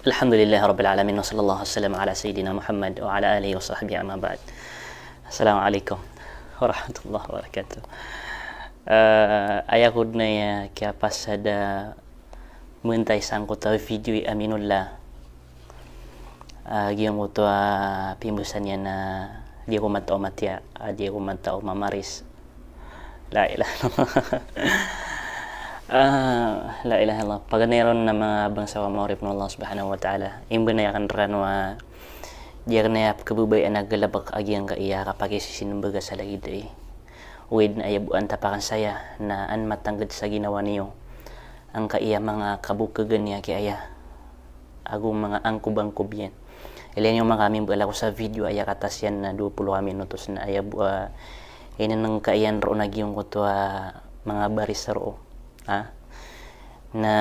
Alhamdulillah Rabbil Alamin wa sallallahu wasallam ala Sayyidina Muhammad wa ala alihi wa sahbihi amma ba'd. Assalamualaikum warahmatullahi wabarakatuh. Ayah na ya kaya pas ada mentai sangkut video aminullah. Giyang mo to pimbusan niya na di ko mata umatya, di ko mata umamaris. La ilaha la ilaha illallah. Paganeron na mga bangsa wa maurip ng Allah subhanahu wa ta'ala. Imba na yakan ranwa diya na yap kabubay nagalabak agyang kaiya kapag isisinumbaga sa lagiday. Uwid na ayabuan tapakan saya na an matanggad sa ginawa niyo. Ang kaiya mga kabukagan niya kaya agong mga angkubang-kub yan. Ilan yung mga kami bala ko sa video aya katas yan na 20 minutos na ayabu ina ng kaiyan ro nagyong ko to mga baris ro. Na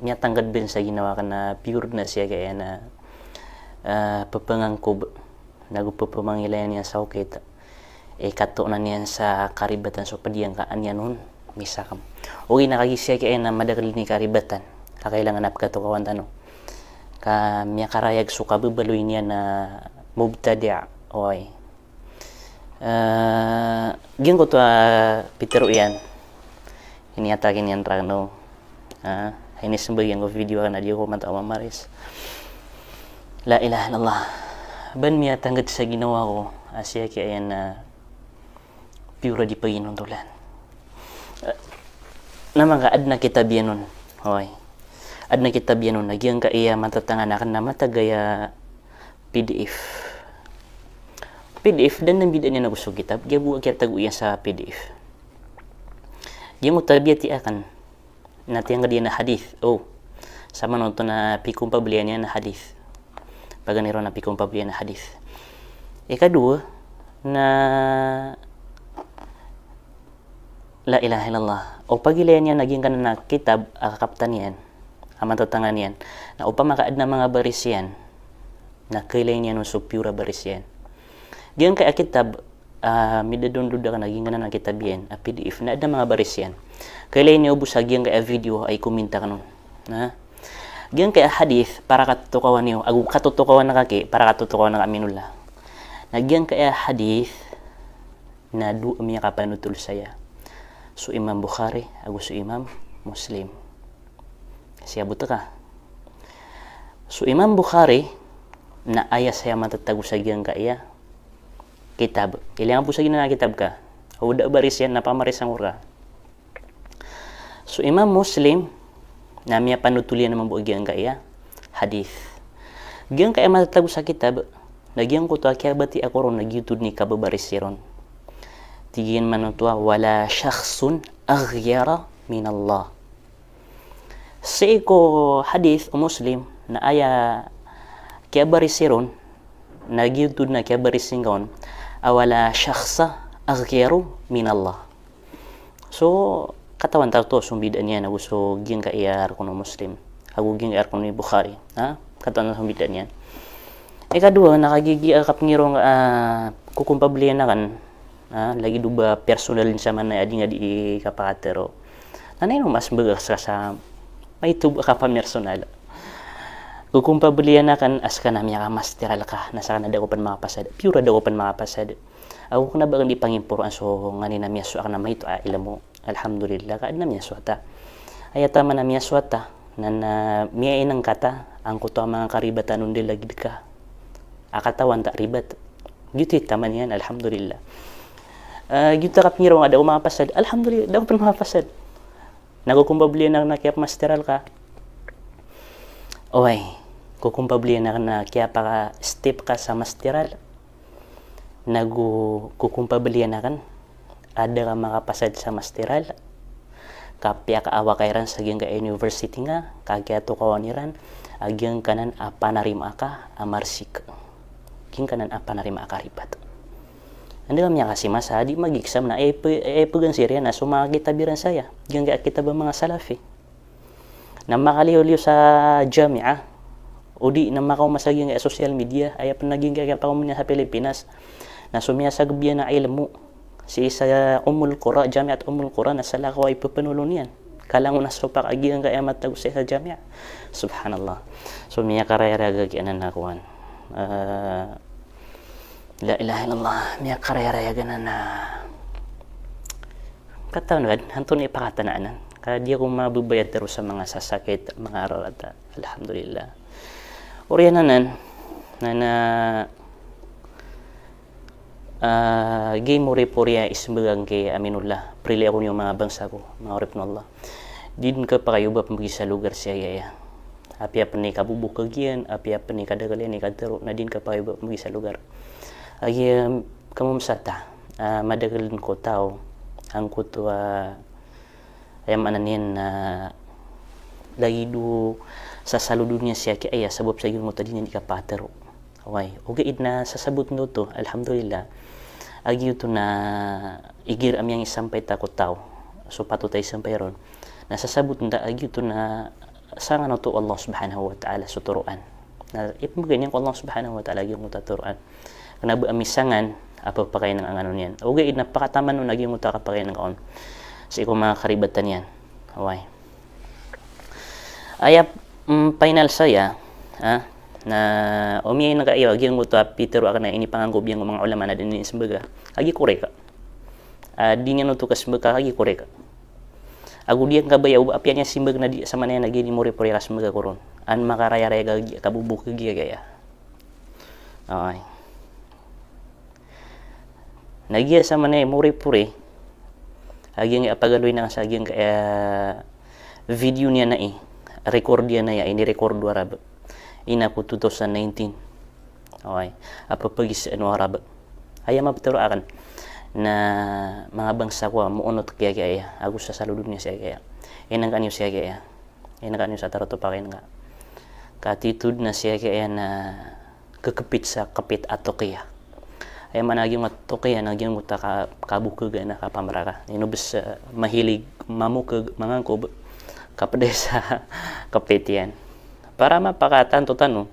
niya tanggad din sa ginawa ka na pure na siya kaya na papangangkob nagupapamangilayan niya sa ukit kato na niyan sa karibatan so padiyang kaan yan nun misakam okay nakagisya kaya na madagal ni karibatan kakailangan napkatukawan tano ka miya karayag so kababaloy niya na mubtadi' okay giyan ko to pitero yan iniatakin yan rano inisambagyan ko video na di ko mata mamaris la ilaha illallah ban miya tanggad sa ginawa ko asya kaya yan na pura di paginuntulan na mga ad na kitabyan nun hoy ad na kitabyan nun nagyang kaya matatanganakan na matagaya PDF dan nang bidan niya na gusto kitab giyabuwa kaya taguyan sa PDF giyan mo tabiyati akan natin nga diyan na hadith sama nonton na pikong pablihan niya na hadith paganiro na pikong pablihan na hadith ikadua na la ilaha illallah o pagilayan niya naging kanan na kitab akakaptan yan aman tatangan yan na upang makaad na mga baris yan na kailayan niya nung supura baris yan diyan kaya kitab midadunduda ka naging kanan na kitab yan PDF na ad na mga baris yan kailayan niya ubus agyang kaya video ay kuminta ka nun diyan kaya hadith para katutukawan niyo agu katutukawan na kaki para katutukawan na aminullah nagyan kaya hadith na du miya kapanutul saya so Imam Bukhari agu so Imam Muslim siya buta ka so Imam Bukhari na aya saya matatago sa gyang kaya kitab ilang po sa gina kitab ka uda baris yan napamaris ang ura so Imam Muslim na miya panutulian naman buo gyang kaya hadith gyang kaya matatago sa kitab nagyang ko to kaya bati ako ron nagyutod ni kababaris siron tigin man to wala shakhsun aghyara min Allah sa ko hadith o Muslim na aya kaya baris siron nagyutod na kaya baris singaon awala shakhsa aghyaru min Allah so katawan tato sumbidan niya na gusto gyang kaiyar ko no Muslim agu gyang kaiyar ko ni Bukhari katawan na sumbidan niya ikadua nakagigi akap ngirong kukumpablihan na kan lagi duba personal sa man na adi nga di kapatero nanay no mas bagas sa may tuba ka pa personal kukumpablihan na kan as ka na miya ka masteral ka nasa na daw pan makapasad pure daw pan makapasad ako kuna ba di pangimpuran so ngani na miya so na may to ilamo alhamdulillah kaad na miya swata ayata man na miya swata na miya inang kata ang kuto mga karibatan nun dilagid ka akatawan ta ribat gitu taman yan alhamdulillah gitu kap ngiro nga daw makapasad alhamdulillah daw pan makapasad nagukumpablihan na kaya masteral ka kukumpablihan na kaya pa step ka sa masteral kukumpablihan na kan ada ka makapasad sa masteral kapya ka awa kairan sa gyang university nga kagya to kawaniran agyang kanan apa narima ka amarsik king kanan apa narima ka ribat anda kami kasi masa di mag-exam na pegang sirya na sumakitabiran saya gyang kita ba mga salafi na makaliw-liw sa jami'ah o di na makaw masaging social media ay naging kaya pa niya sa Pilipinas na sumiyasag biya na ilmu si isa Ummul Qura jami'at Ummul Qura na sala ko ay papanulon yan kalango na sopak agian ka amat tagu sa jamia. Subhanallah. So miya karaya-raya ganan nakuan. La ilaha illallah, miya karaya-raya ganan na kataon kan hantun ipakatanaanan. Kaya di ako mabubayad terus sa mga sasakit, mga aral at alhamdulillah. Oriananan na game mo reporya isbagang kay Aminullah. Prili ako yung mga bangsa ko, mga orip na Allah. Din ka pa kayo ba pamagi sa lugar siya yaya. Apia pa ni kabubuk kagian, apia pa ni kadagalan ni kadaro na din ka pa kayo ba pamagi sa lugar. Agi kamumsata, madagalan ko tao, ang kuto ayam ananin na lagi do sa saludo niya siya kay aya sabab sa yung mo tadi ni kapatero. Okay, okay na sasabot no to, alhamdulillah. Agi ito na igir amyang isampay takot tao. So patutay sampay ron. Nasasabot na agi ito na sanga na to Allah subhanahu wa ta'ala sa turuan. Na ipamagay ko Allah subhanahu wa ta'ala yung mutaturuan. Kana ba amisangan apa pa kayo ng ang ano niyan. Okay, napakataman no naging mutakapakay ng kaon. So ikaw mga karibatan yan. Okay. Ayap final saya na umiyay na kayo agyang mo to Peter akan na ini panganggop yang mga ulama na din sembaga agi koreka di niya no to kasmbaga agi koreka agu diyan kabayaw apya niya simbag na di sama na nagini mo repore kasmbaga koron an makaraya-raya gagi kabubuk gagi gaya ay nagiya sama na mo repore agyang apagaloy na sa agyang video niya na record niya na ini record warab ina po 2019. Okay. Apa pagis ano harab. Aya mapaturo akan na mga bangsa ko muunot kaya ako sa saludod niya siya kaya. Inang kanyo siya kaya. Inang kanyo sa taroto pa kaya nga. Katitud na siya kaya na kakapit sa kapit at tokiya. Ay managing matokiya naging muta kabukag na kapamaraka. Inubis mahilig mamukag mangangkob kapade sa kapit yan. Para mapakatanto tano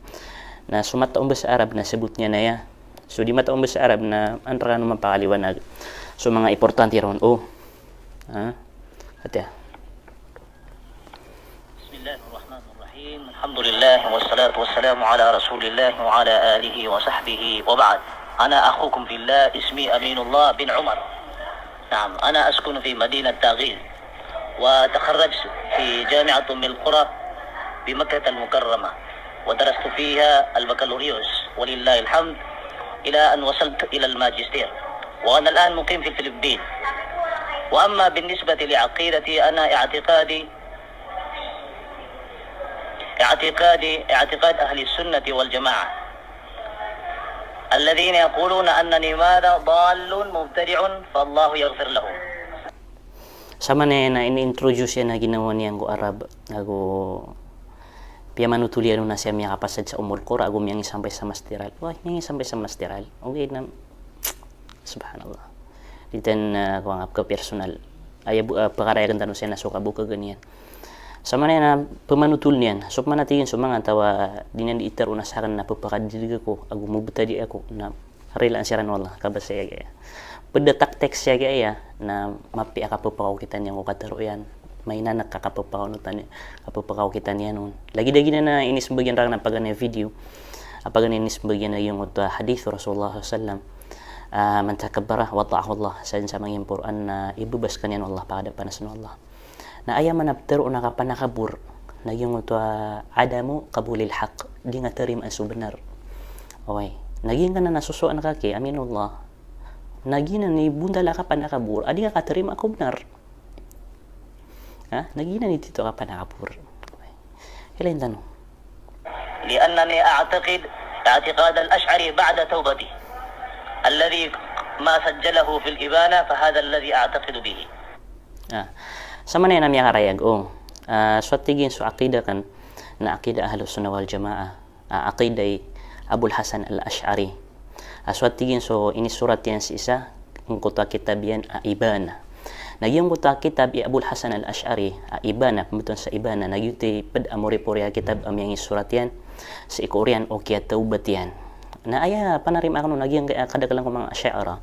na sumataong ba sa Arab na sabot niya na ya. So di mataong ba sa Arab na antara naman pakaliwanag. So mga importante ron. At ya. Bismillahirrahmanirrahim. Alhamdulillah wassalatu wassalamu ala Rasulillah wa ala alihi wa sahbihi wa ba'd. Ana akhukum fillah ismi Aminullah bin Umar. Naam, ana askun fi Madinah Taghil wa takharrajtu fi Jami'at al-Qura بمكة المكرمة ودرست فيها البكالوريوس ولله الحمد إلى أن وصلت إلى الماجستير وأنا الآن مقيم في الفلبين. وأما بالنسبة لعقيدتي أنا اعتقاد أهل السنة والجماعة الذين يقولون أنني ماذا ضال مبتدع فالله يغفر لهم. Sama na ini-introduce yan na ginawa niya ang Arab. Pia manutulian na siya miya kapasad sa umur ko agum yang sampai sa masteral. Wah, yang sampai sa masteral. Okay na. Subhanallah. Ditan ko ang ka personal. Ay pakarayagan tanong siya na suka buka ganyan. Sama na pamanutul niyan. So manatingin so mga tawa dinan di itar una sa na papakadiliga ko agum mubuta di ako na relan siya ran wallah kabasaya gaya. Pedatak teks siya gaya na mapi aka papakaw kita niyan ko kataro yan. May na nakakapapakaw kita niya noon. Lagi-lagi na inis bagyan rang ng pagana video. Pagana inis bagyan na yung hadith Rasulullah sallam. Man takabbara wa ta'ahu Allah. Sa mga Quran na ibubas kanyan Allah pada panasan Allah. Na ayaman naptero na kapanakabur na yung adamu qabulil haq. Di nga tarim ang subenar. Okay. Naging ka na nasusuan ka kay Aminullah. Naging na ni bundala ka panakabur. Adi nga katarim ako benar. Nagina ni dito ka panakapur. Kailan tanong? لأنني أعتقد اعتقاد الأشعري بعد توبته الذي ما سجله في الإبانة فهذا الذي أعتقد به. Sama na yan ang karayag. Suatigin so akida kan na akida Ahlus Sunnah wal Jamaah. Akiday Abul Hasan al-Ash'ari. Suatigin so ini surat yan si isa kung kota kitab yan Ibana. Nagyong buta kitab Abul Hasan al-Ash'ari Ibana pembetulan sa Ibana nagyuti ped amori poria kitab amyang surat yan sa ikorian o kaya taubat yan na aya panarim ako nagyang kadagalang mga Asy'ara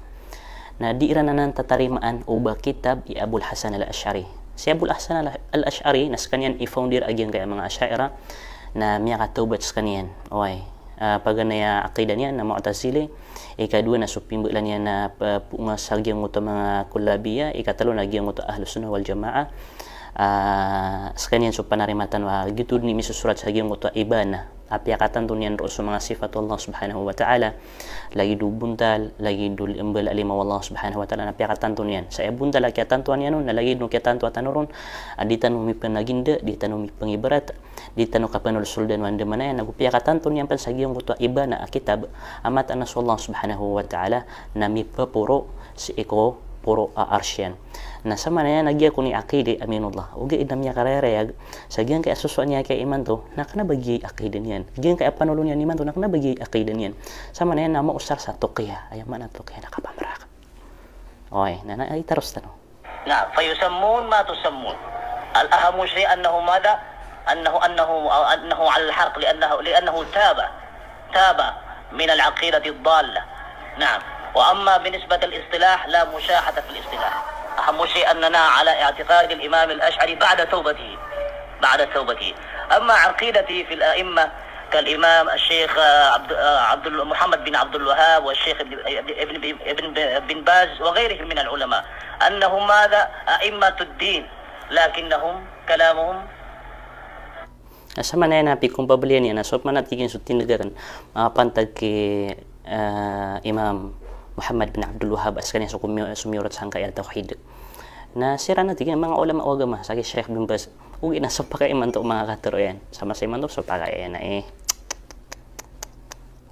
na di iranan tatarimaan uba kitab Abul Hasan al-Ash'ari Si Abul Hasan al-Ash'ari nas kanyan i-founder agyang kaya mga Ash'ira na miya kataubat sa kanyan. Okay. Paganaya aqidah niya na Mu'tazili, ikadua na supimbulan niya na sagyang uto mga kullabiya, ikatalo na agyang uto Ahlus Sunnah wal Jamaah. Sekalian so panarimatan wa gitu ni misusurat sa agyang uto ibana. Apiakatan to niyan ro sa mga sifat Allah subhanahu wa ta'ala. Lagi du buntal, lagi du imbal alima Allah subhanahu wa ta'ala apiakatan to niyan. Sa buntal akyatan to niyan na lagi no kyatan to atanuron, aditan mo mi panaginda, ditan mo mi pangibarat, ditan no kapanul suldan wanda manaya nagupiakatan to niyan pan sa agyang uto ibana kitab amat anas Allah subhanahu wa ta'ala na mi papuro si iko puro arsyan. Na sama na yan, nagya ko ni akide aminullah. Uga idam niya karereyag, sa gyan kaya susuan niya kay iman to, nakanabagi akide niyan. Gyan kaya panulo niya iman to, nakanabagi akide niyan. Sama na yan, na mausar sa tuqya. Ayaw man ang tuqya, nakapamrak. Okay, na itaros tanong. Na, fayusammun ma tusammun. Al-ahamu shay annahu mada? Annahu ala al-haq liannahu taba min al-aqidati ad-dalla. Na'am. وأما بالنسبة للاصطلاح لا مشاحة في الاصطلاح. أهم شيء أننا على اعتقاد الإمام الأشعري بعد توبته. أما عقيدتي في الأئمة كالإمام الشيخ محمد بن عبد الوهاب والشيخ ابن باز وغيرهم من العلماء أنهم ماذا أئمة الدين لكنهم كلامهم sama na yan napi kung pabalian yan so manatigin sa tinagaran mapantag kay Imam Muhammad bin Abdul Wahhab as kanya sumiurat sa kaya tauhid na sira na tigin mga ulama o agama sa Sheikh bin Baz ugi na sa pakaiman to mga katero yan sama sa iman to sa pakaian na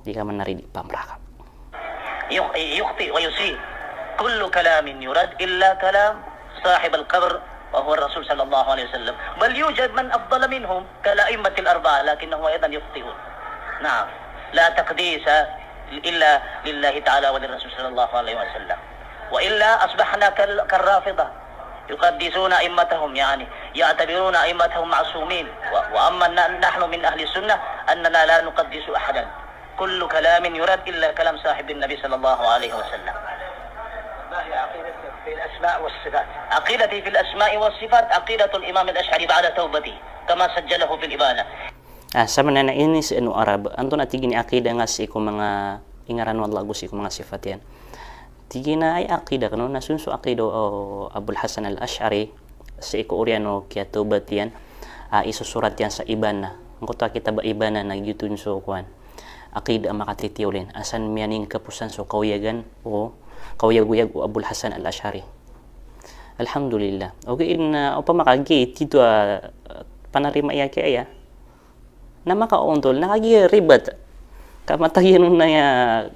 di ka man naridi pamrakap يخطئ ويسيء كل كلام يرد إلا كلام صاحب القبر وهو الرسول صلى الله عليه وسلم بل يوجد من أفضل منهم كالأئمة الأربعة لكنهم أيضا يخطئون نعم لا تقديس إلا لله تعالى وللرسول صلى الله عليه وسلم وإلا أصبحنا كالرافضة يقدسون أئمتهم يعني يعتبرون أئمتهم معصومين وأما نحن من أهل السنة أننا لا نقدس أحدا كل كلام يرد إلا كلام صاحب النبي صلى الله عليه وسلم. ما هي عقيدتك في الأسماء والصفات؟ عقيدتي في الأسماء والصفات عقيدة الإمام الأشعري بعد توبته كما سجله في الإبانة. Sama na ini si anu Arab anto na tigini akida nga si ko mga ingaran wala gusi ko mga sifat yan tigina ay akida kano nasunso akido Abul Hasan al-Ash'ari si ko oriano kya tobat yan isusurat yan sa ibana ang kuta kita ba ibana nagyutun so kuan akida makatitiulin asan mianing kapusan so kawiyagan o kawiyag-uyag o Abul Hasan al-Ash'ari alhamdulillah okay na upa makagi tito panarima iya kaya na makauntol nakagiribat kamatagyan na ya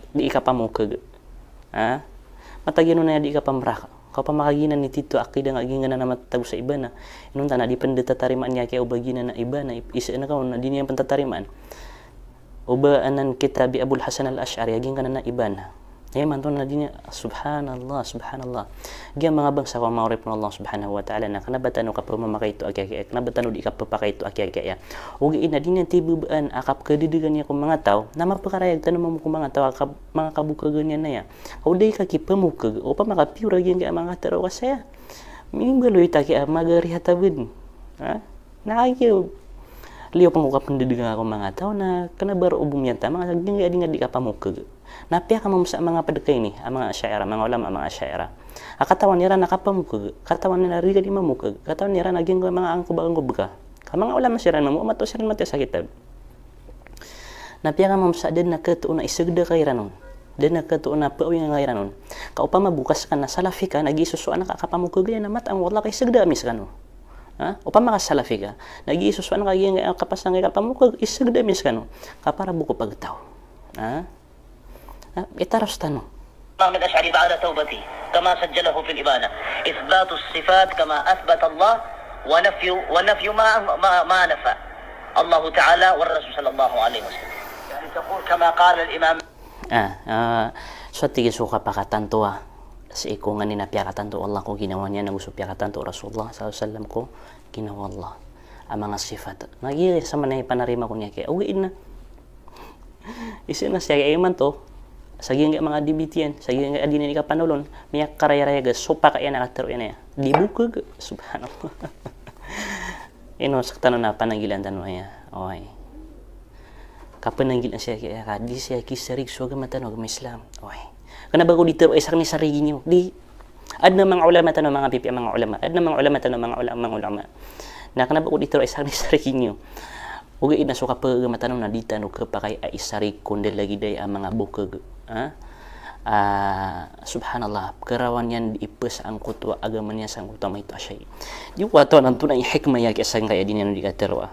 di ka pamukag matagyan na ya di ka pamraka kapag makaginan ni tito akida nga gingan na matatago sa iba na inunta na di pandatarimaan niya kaya ubaginan na iba na isa na ka na di niya pantatarimaan uba anan kitabi Abul Hasan al-Ash'ari aging ka na iba na ay man to na di niya subhanallah diya mga bangsa ko maurip ng Allah subhanahu wa ta'ala na kanabatan ka pumamakaito akyakya kanabatan di ka papakaito akyakya ugi ina di niya tibubaan akap kadidigan niya kung mga tao na mapakarayag tanong mo kung mga tao mga kabukagan niya na ya o day ka kipamukag o pa makapura yan kaya mga taro kasi mingbaloy ta kaya magarihatabin nakakyo liyo pang ukapandidigan ako mga tao na kanabaro ubum yan ta mga sagding nga di ka pamukag napia ka mo sa mga padagkay ni ang mga Ash'ira mga ulama mga Ash'ira katawan nira nakapamukag katawan nila riga di mamukag katawan nira naging mga angkubag ka mga ulama sira mo mato sira mate sa kitab napia ka mo sa den nakatuon na isugda kay ranon den nakatuon na paawi nga ranon kaupama bukas ka na salafi ka nagisusuan nakakapamukag yan na mat ang wala kay sugda mis kano upama ka salafi ka nagisusuan ka gyang kapas nga kapamukag isugda mis kano kapara buko pagtaw itaros tanong الإمام الأشعري بعد توبته كما سجله في الإبانة إثبات الصفات كما أثبت الله ونفي ما نفى الله تعالى والرسول صلى الله عليه وسلم يعني تقول كما قال الإمام so tigil suka pakatanto sa iko nga ninapyakatanto Allah ko ginawa niya na gusto pyakatanto Rasulullah sallallahu ko ginawa Allah ang mga sifat magiging sa manay panarima ko niya kaya uwiin na isa na siya kaya man to Sagi nga mga dibitian, sagi nga adina ni kapanulon, miyak karaya-raya ga sopa kaya nakataro yan ya. Di buka ga, subhanallah. Ino sakta na pananggilan tanong ya. Okay. Kapananggilan siya kaya ka, di siya kisarig so ga matano ga Islam. Okay. Kana bago dito ay ni sarigi niyo. Di adna mga ulama tanong mga pipi mga ulama. Adna mga ulama tanong mga ulama. Na kana bago dito ay ni sarigi niyo. Uga ina suka pa matanong na dita no kapakay ay isarig kundi lagi day ang mga bukag. Subhanallah, kerawan yan ipes ang kutwa agama niya sang utama ito asya. Di wato nanto na hikmah ya kesang kaya din yan di katerwa.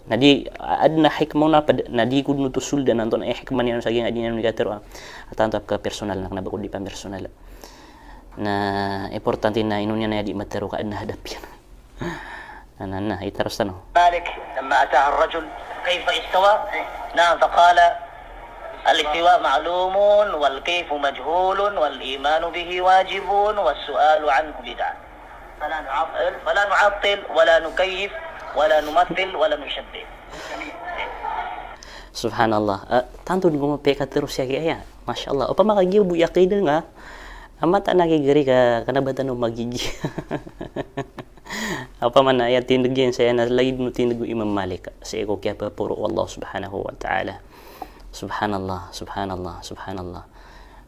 Nadi adna hikmah na nadi kud nuto sulda nanto na hikmah niya sa din yan di katerwa. Atantap ka personal na kanaba kud di pa personal. Na importante na inunya na di matero ka adna hadap yan. أنا يترسنه مالك لما أتاه الرجل كيف استوى نعم فقال الاستواء معلوم والكيف مجهول والإيمان به واجب والسؤال عنه بدعة فلا نعطل ولا نكيف ولا نمثل ولا نشبه Subhanallah. Tanto di gumapeka terus ya kaya. Masya Allah. Opa makagiw bu yakida nga. Amat nakigiri ka kanabatan o magigi. Apa man ayat tindigin saya na lagi no tindigu Imam Malik sa iko kaya pa puro Allah subhanahu wa ta'ala. Subhanallah, subhanallah, subhanallah.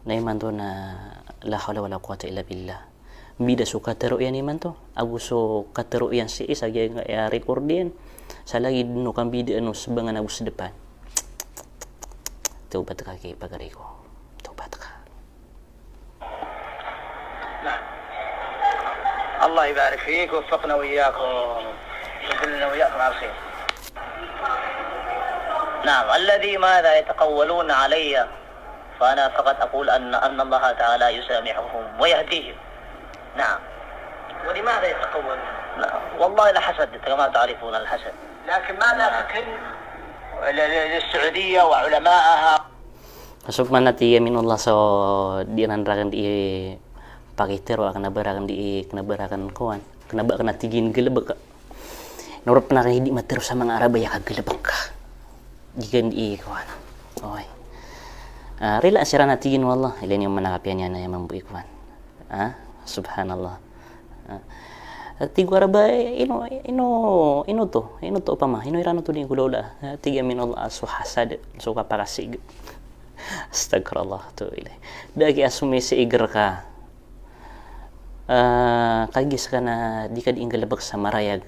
Naiman to na la hawla wala quwata illa billah. Bida so katero yan iman to. Aguso katero yan si isa nga record yan. Sa lagi no kang bida ano sabangan agus depan. Taubat ka kay pagari ko. Taubat ka. الله يبارك فيك ووفقنا وإياكم ويجعلنا وإياكم على خير. نعم الذي ماذا يتقولون علي فأنا فقط أقول أن الله تعالى يسامحهم ويهديهم. نعم. ولماذا يتقولون؟ نعم. والله الحسد كما تعرفون الحسد. لكن ماذا تكن للسعودية وعلمائها؟ Masuk man natin yamin Allah so di nandrakan di pakitero akan nabarakan di nabarakan kawan kenaba kana tigin gelebek norop na hindi matero sa mga Arab ya kagelebek ka gigan di kawan oy rela sira na tigin wallah ilan yung manakapian niya na yung mambuik kawan subhanallah tigo Arab ino to pa ma ino irano to din kulola tigamin Allah so hasad so kapakasig astagfirullah to ilay dagi asumi si iger ka kagis ka na di ka diinggalabag sa marayag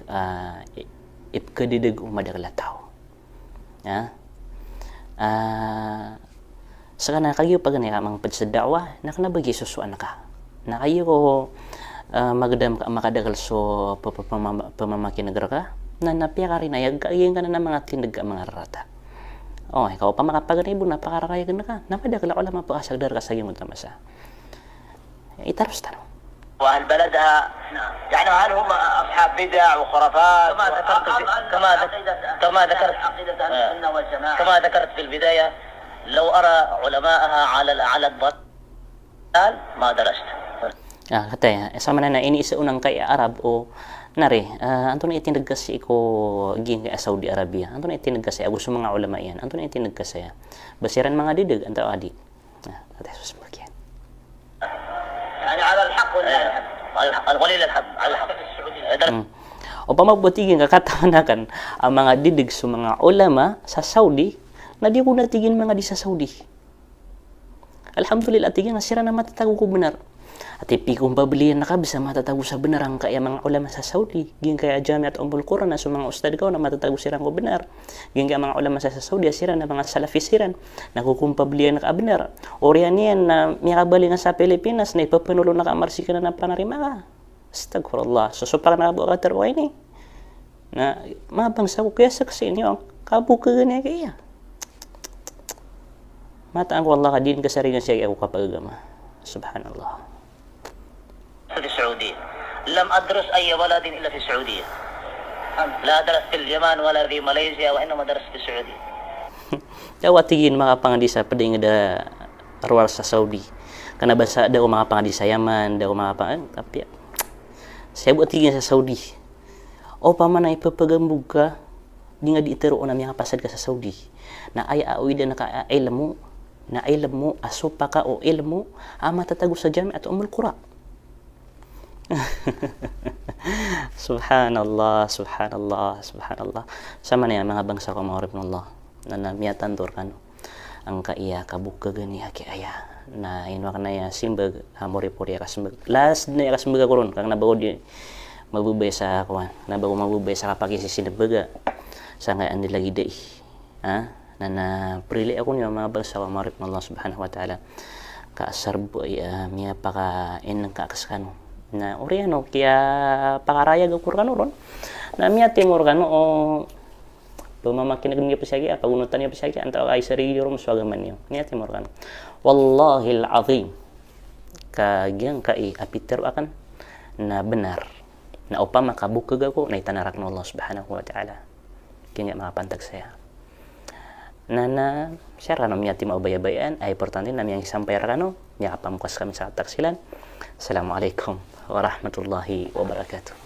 ipkadidig umadaglataw saka na kayo pag nakamang pad sa dawa nakanabagi susuan ka na kayo ko magdam ka makadagal so pamamakinagara ka na napiya ka rin ayag kagiyan ka na ng mga tindag ka mga rata ikaw pa makapaganibo napakarakayagan na ka napadagala ko lang mapakasagdar ka sa iyong utamasa itaros tanong وأهل بلدها يعني هل هم أصحاب بدع وخرافات كما ذكرت في البداية لو أرى علماءها على الضلال ما درست katanya sama na ini isa unang kay Arab o nare anto na itinagkas ko ging kay Saudi Arabia anto na itinagkas ako sa mga ulama yan anto na itinagkas ya basiran mga didig anto adi katanya sus bagian يعني على الحق ولا القليل الحق على الحق o pamabutigin kakatanakan ang mga didig sa mga ulama sa Saudi na di ko natigin mga di sa Saudi alhamdulillah tigin na sira na matatago ko benar at ipikong pabilihan na ka bisa matatago sa benar ang kaya mga ulama sa Saudi gin kaya Jamiat Ummul Quran na sa mga ustad ko na matatago sirang ko benar gin kaya mga ulama sa Saudi sira na mga salafisiran nakukumpabilihan na ka benar oriyan yan na miyakabali nga sa Pilipinas na ipapanulo na kamarsi ka na ng panarima ka astagfirullah susupak na kabuka terway ni na mabang sa kaya saksi niyo kabuka ganyan kaya mataan ko Allah ka din kasaringan siya ako kapagagama subhanallah في السعودية لم أدرس أي بلد إلا في السعودية لا درست في اليمن ولا في ماليزيا وإنما درست في السعودية Tawatigin mga pangadi sa pading da arwar sa Saudi kana basa daw mga pangadi sa Yaman daw mga tapi saya buat tigin sa Saudi o pa man ay papagambug ka di nga di itero na mga pasad ka sa Saudi na ay aoy da naka ay lamu na ilmu asupaka o ilmu matatago sa jami at Qura. Subhanallah, subhanallah, subhanallah. Sama na yan, mga bangsa ko, mga Allah, na namiyatan dorkan ang kaiya kabukka gani haki aya na inwak na ya simbag hamori puri kasmbag last na kasmbag koron kang nabago di mabubay sa kuan nabago mabubay sa kapag isisinbaga sa ngayon nila gide na prili ako niya mga bangsa ko, mga Allah subhanahu wa ta'ala kaasarbo miya paka inang kaakaskano na oriano kaya pakaraya gakur kanu ron na miya timur kanu o pemamakin niya pasagi pagunutan niya pasagi antara ay sarili rum swagaman niyo niya timur kanu wallahil azim kagyang kai apiter akan na benar na upama kabukag ako na itanarak ng Allah subhanahu wa ta'ala kanya makapantag saya na siya rano miya ti maubaybayan ay importante na miyang isampay rano niya kapamukas kami sa taksilan. Assalamualaikum warahmatullahi wabarakatuh.